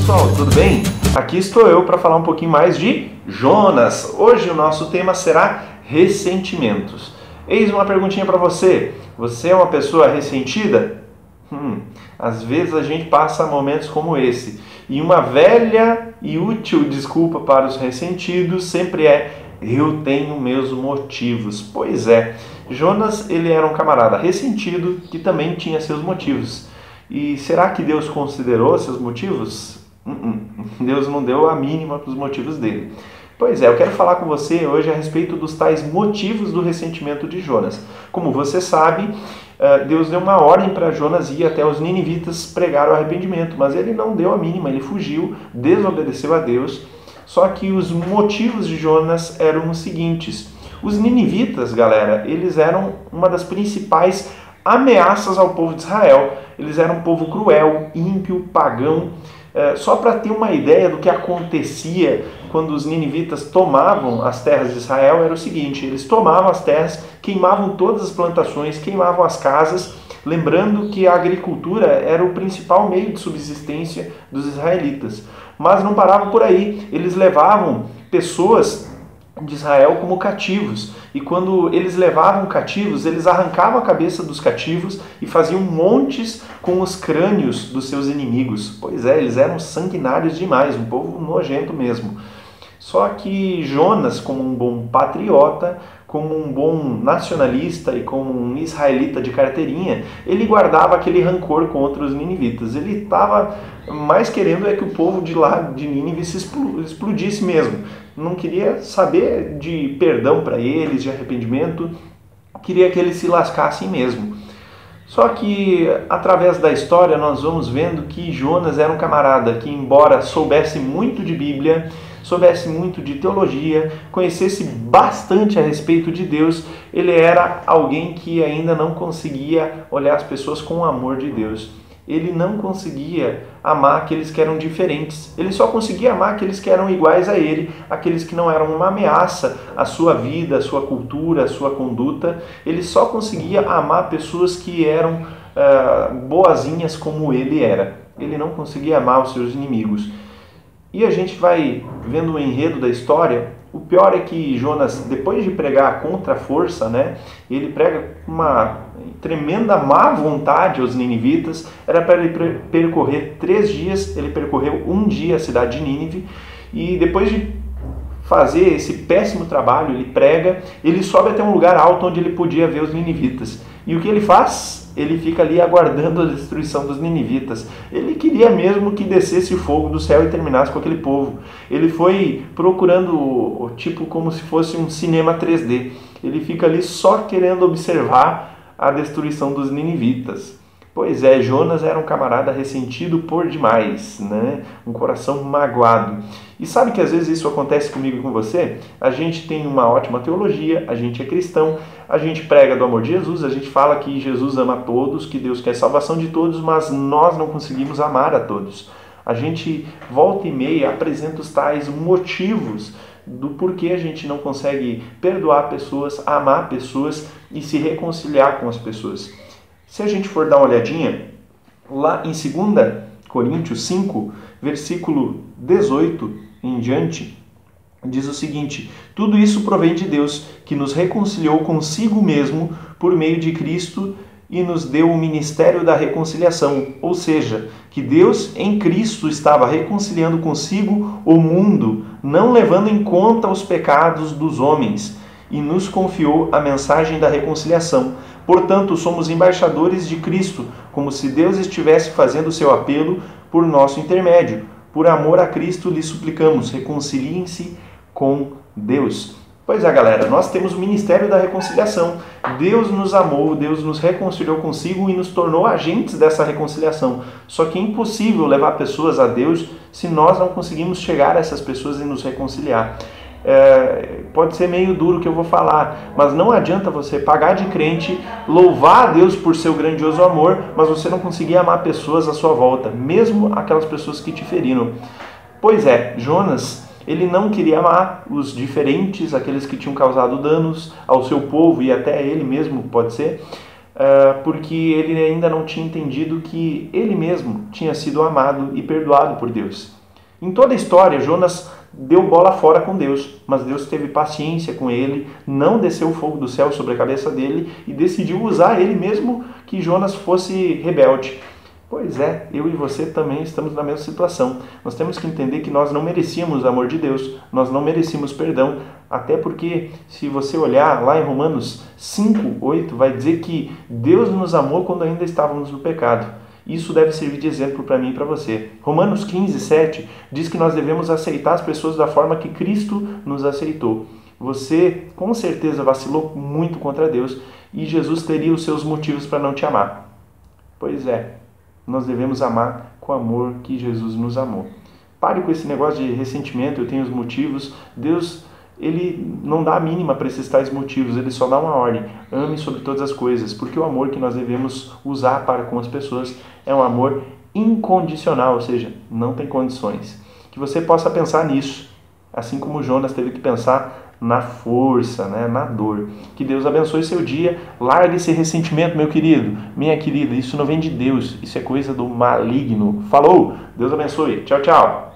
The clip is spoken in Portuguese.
pessoal, tudo bem? Aqui estou eu para falar um pouquinho mais de Jonas. Hoje o nosso tema será ressentimentos. Eis uma perguntinha para você. Você é uma pessoa ressentida? Às vezes a gente passa momentos como esse. E uma velha e útil desculpa para os ressentidos sempre é: eu tenho meus motivos. Pois é, Jonas ele era um camarada ressentido que também tinha seus motivos. E será que Deus considerou seus motivos? Deus não deu a mínima para os motivos dele. Pois é, eu quero falar com você hoje a respeito dos tais motivos do ressentimento de Jonas. Como você sabe, Deus deu uma ordem para Jonas ir até os ninivitas pregar o arrependimento, mas ele não deu a mínima, ele fugiu, desobedeceu a Deus. Só que os motivos de Jonas eram os seguintes: os ninivitas, galera, eles eram uma das principais ameaças ao povo de Israel. Eles eram um povo cruel, ímpio, pagão. Só para ter uma ideia do que acontecia quando os ninivitas tomavam as terras de Israel, era o seguinte: eles tomavam as terras, queimavam todas as plantações, queimavam as casas, lembrando que a agricultura era o principal meio de subsistência dos israelitas. Mas não paravam por aí, eles levavam pessoas de Israel como cativos, e quando eles levavam cativos, eles arrancavam a cabeça dos cativos e faziam montes com os crânios dos seus inimigos. Pois é, eles eram sanguinários demais, um povo nojento mesmo. Só que Jonas, como um bom patriota, como um bom nacionalista e como um israelita de carteirinha, ele guardava aquele rancor contra os ninivitas. Ele estava mais querendo que o povo de lá de Nínive se explodisse mesmo. Não queria saber de perdão para eles, de arrependimento, queria que eles se lascassem mesmo. Só que, através da história, nós vamos vendo que Jonas era um camarada que, embora soubesse muito de Bíblia, soubesse muito de teologia, conhecesse bastante a respeito de Deus, ele era alguém que ainda não conseguia olhar as pessoas com o amor de Deus. Ele não conseguia amar aqueles que eram diferentes. Ele só conseguia amar aqueles que eram iguais a ele, aqueles que não eram uma ameaça à sua vida, à sua cultura, à sua conduta. Ele só conseguia amar pessoas que eram boazinhas como ele era. Ele não conseguia amar os seus inimigos. E a gente vai vendo o enredo da história. O pior é que Jonas, depois de pregar contra a força, ele prega uma tremenda má vontade aos ninivitas. Era para ele percorrer 3 dias, ele percorreu 1 dia a cidade de Nínive, e depois de fazer esse péssimo trabalho, ele prega, ele sobe até um lugar alto onde ele podia ver os ninivitas. E o que ele faz? Ele fica ali aguardando a destruição dos ninivitas. Ele queria mesmo que descesse fogo do céu e terminasse com aquele povo. Ele foi procurando, tipo, como se fosse um cinema 3D. Ele fica ali só querendo observar a destruição dos ninivitas. Pois é, Jonas era um camarada ressentido por demais, um coração magoado. E sabe que às vezes isso acontece comigo e com você? A gente tem uma ótima teologia, a gente é cristão, a gente prega do amor de Jesus, a gente fala que Jesus ama a todos, que Deus quer a salvação de todos, mas nós não conseguimos amar a todos. A gente volta e meia apresenta os tais motivos do porquê a gente não consegue perdoar pessoas, amar pessoas e se reconciliar com as pessoas. Se a gente for dar uma olhadinha, lá em 2 Coríntios 5, versículo 18 em diante, diz o seguinte: tudo isso provém de Deus, que nos reconciliou consigo mesmo por meio de Cristo e nos deu o ministério da reconciliação. Ou seja, que Deus em Cristo estava reconciliando consigo o mundo, não levando em conta os pecados dos homens, e nos confiou a mensagem da reconciliação. Portanto, somos embaixadores de Cristo, como se Deus estivesse fazendo o seu apelo por nosso intermédio. Por amor a Cristo, lhe suplicamos, reconciliem-se com Deus. Pois é, galera, nós temos o ministério da reconciliação. Deus nos amou, Deus nos reconciliou consigo e nos tornou agentes dessa reconciliação. Só que é impossível levar pessoas a Deus se nós não conseguimos chegar a essas pessoas e nos reconciliar. Pode ser meio duro o que eu vou falar, mas não adianta você pagar de crente, louvar a Deus por seu grandioso amor, mas você não conseguir amar pessoas à sua volta, mesmo aquelas pessoas que te feriram. Pois é, Jonas, ele não queria amar os diferentes, aqueles que tinham causado danos ao seu povo e até a ele mesmo, pode ser, porque ele ainda não tinha entendido que ele mesmo tinha sido amado e perdoado por Deus. Em toda a história, Jonas deu bola fora com Deus, mas Deus teve paciência com ele, não desceu o fogo do céu sobre a cabeça dele e decidiu usar ele mesmo que Jonas fosse rebelde. Pois é, eu e você também estamos na mesma situação. Nós temos que entender que nós não merecíamos o amor de Deus, nós não merecíamos perdão, até porque se você olhar lá em Romanos 5:8, vai dizer que Deus nos amou quando ainda estávamos no pecado. Isso deve servir de exemplo para mim e para você. Romanos 15:7 diz que nós devemos aceitar as pessoas da forma que Cristo nos aceitou. Você com certeza vacilou muito contra Deus e Jesus teria os seus motivos para não te amar. Pois é, nós devemos amar com o amor que Jesus nos amou. Pare com esse negócio de ressentimento, eu tenho os motivos. Deus, ele não dá a mínima para esses tais motivos, ele só dá uma ordem. Ame sobre todas as coisas, porque o amor que nós devemos usar para com as pessoas é um amor incondicional, ou seja, não tem condições. Que você possa pensar nisso, assim como Jonas teve que pensar na força, na dor. Que Deus abençoe seu dia. Largue esse ressentimento, meu querido, minha querida. Isso não vem de Deus, isso é coisa do maligno. Falou! Deus abençoe. Tchau, tchau.